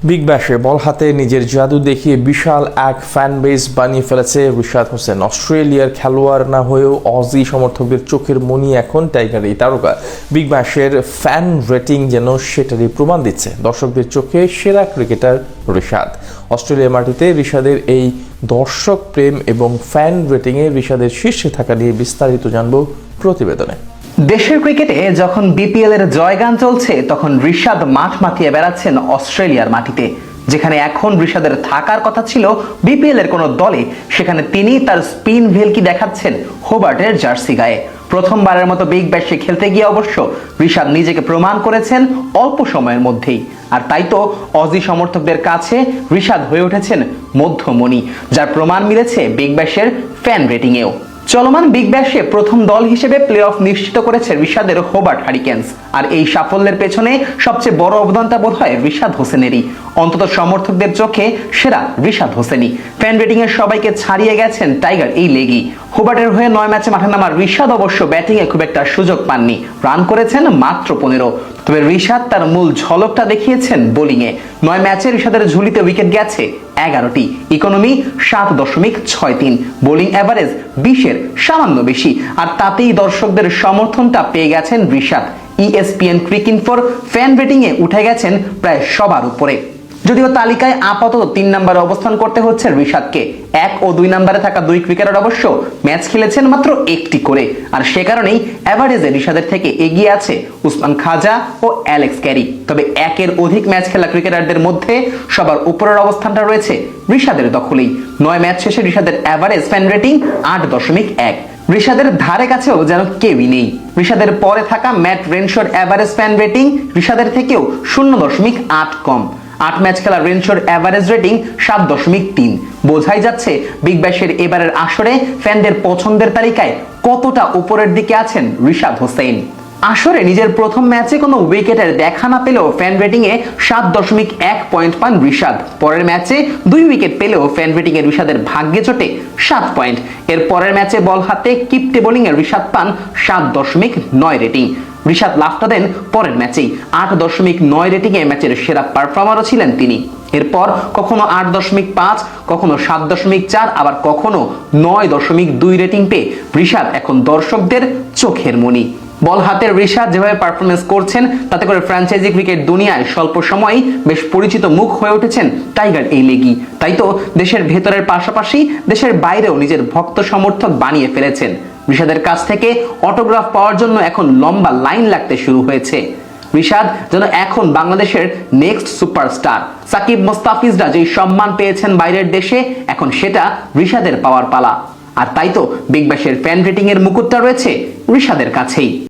Big ব্যাশে বল হাতে নিজের জাদু দেখিয়ে বিশাল এক ফ্যান বেস বানিয়ে ফেলেছে রিশাদ হোসেন। অস্ট্রেলিয়ার খেলোয়াড় না হয়েও অজি সমর্থকদের চোখের মনি এখন টাইগার এই তারকা। বিগ ব্যাশের ফ্যান রেটিং যেন সেটারই প্রমাণ দিচ্ছে। দর্শকদের চোখে সেরা ক্রিকেটার রিশাদ। অস্ট্রেলিয়া মাটিতে রিশাদের এই দর্শক প্রেম এবং ফ্যান রেটিংয়ে রিশাদের শীর্ষে থাকা নিয়ে বিস্তারিত জানব প্রতিবেদনে। দেশের ক্রিকেটে যখন বিপিএল এর জয়গান চলছে, তখন রিশাদ মাঠ মাতিয়ে বেড়াচ্ছেন অস্ট্রেলিয়ার মাটিতে। যেখানে এখন রিশাদের থাকার কথা ছিল বিপিএল এর কোনো দলে, সেখানে তিনি তার স্পিন ভেলকি দেখাচ্ছেন হোবার্টের জার্সি গায়ে। প্রথমবারের মতো বিগ ব্যাশে খেলতে গিয়ে অবশ্য রিশাদ নিজেকে প্রমাণ করেছেন অল্প সময়ের মধ্যেই। আর তাই তো অজি সমর্থকদের কাছে রিশাদ হয়ে উঠেছেন মধ্যমণি, যার প্রমাণ মিলেছে বিগ ব্যাশের ফ্যান রেটিংয়েও। চলমান বিগ ব্যাশে প্রথম দল হিসেবে প্লে অফ নিশ্চিত করেছে রিশাদের হোবার্ট হারিকেনস। আর এই সাফল্যের পেছনে সবচেয়ে বড় অবদানটা বোধ হয় রিশাদ হোসেনেরই। অন্তত সমর্থকদের চোখে সেরা রিশাদ হোসেনই। ফ্যান রেটিং এর সবাইকে ছাড়িয়ে গেছেন টাইগার এই লেগই। হোবার্টের হয়ে 9 ম্যাচে মাঠে নামার রিশাদ অবশ্য ব্যাটিং এ খুব একটা সুযোগ পাননি, রান করেছেন মাত্র 15। তবে রিশাদ তার মূল ঝলকটা দেখিয়েছেন বোলিং এ। 9 ম্যাচে রিশাদের ঝুলিতে উইকেট গেছে 11টি, ইকোনমি 7.63, বোলিং এভারেজ 20-এর সামান্য বেশি। আর তাতেই দর্শকদের সমর্থনটা পেয়ে গেছেন রিশাদ। ESPN ক্রিকইনফোর ফ্যান রেটিং এ উঠে গেছেন প্রায় সবার উপরে। যদিও তালিকায় আপাতত 3 নম্বরে অবস্থান করতে হচ্ছে রিশাদকে। 1 ও 2 নম্বরে থাকা দুই ক্রিকেটার অবশ্য ম্যাচ খেলেছেন মাত্র 1টি করে। আর সে কারণেই এভারেজে রিশাদের থেকে এগিয়ে আছে উসমান খাজা ও অ্যালেক্স ক্যারি। তবে 1-এর অধিক ম্যাচ খেলা ক্রিকেটারদের মধ্যে সবার উপরের অবস্থানটা রয়েছে রিশাদের দখলেই। 9 ম্যাচ শেষে রিশাদের এভারেজ ফ্যান রেটিং 8.1। রিশাদের ধারে কাছেও যেন কেউই নেই। রিশাদের পরে থাকা ম্যাট রেনশোর এভারেজ ফ্যান রেটিং রিশাদের থেকেও 0.8 কম। 8 ম্যাচ খেলা রেনশোর এভারেজ রেটিং 7.3। বোঝাই যাচ্ছে বিগ ব্যাশের এবারের আসরে ফ্যানদের পছন্দের তালিকায় কতটা উপরের দিকে আছেন রিশাদ হোসেন। আসরে নিজের প্রথম ম্যাচে কোনো উইকেটের দেখা না পেলেও ফ্যান রেটিং এ 7.1 পয়েন্ট পান রিশাদ। পরের ম্যাচে 2 উইকেট পেলেও ফ্যান রেটিং এ রিশাদের ভাগ্যে চোটে 7 পয়েন্ট। এর পরের ম্যাচে বল হাতে কিপটে বোলিং এ রিশাদ পান 7.9 রেটিং। রিশাদ লাফটা দেন পরের ম্যাচেই 8.9 রেটিং এ ম্যাচের সেরা পারফর্মারও ছিলেন তিনি। এরপর কখনো 8.5, কখনো 7.4, আবার কখনো 9.2 রেটিং পেয়ে রিশাদ এখন দর্শকদের চোখের মনি। বল হাতের রিশাদ যেভাবে পারফরমেন্স করছেন, তাতে করে ফ্র্যাঞ্চাইজি ক্রিকেট দুনিয়ায় স্বল্প সময়েই বেশ পরিচিত মুখ হয়ে উঠেছেন টাইগার এই লেগি। তাই তো দেশের ভেতরের পাশাপাশি দেশের বাইরেও নিজের ভক্ত সমর্থক বানিয়ে ফেলেছেন। রিশাদের কাছ থেকে অটোগ্রাফ পাওয়ার জন্য এখন লম্বা লাইন লাগতে শুরু হয়েছে। রিশাদ যেন এখন বাংলাদেশের নেক্সট সুপারস্টার। সাকিব মোস্তাফিজরা যেই সম্মান পেয়েছেন বাইরের দেশে, এখন সেটা রিশাদের পাওয়ার পালা। আর তাই তো বিগ ব্যাশের ফ্যান রেটিং এর মুকুটটা রয়েছে রিশাদের কাছেই।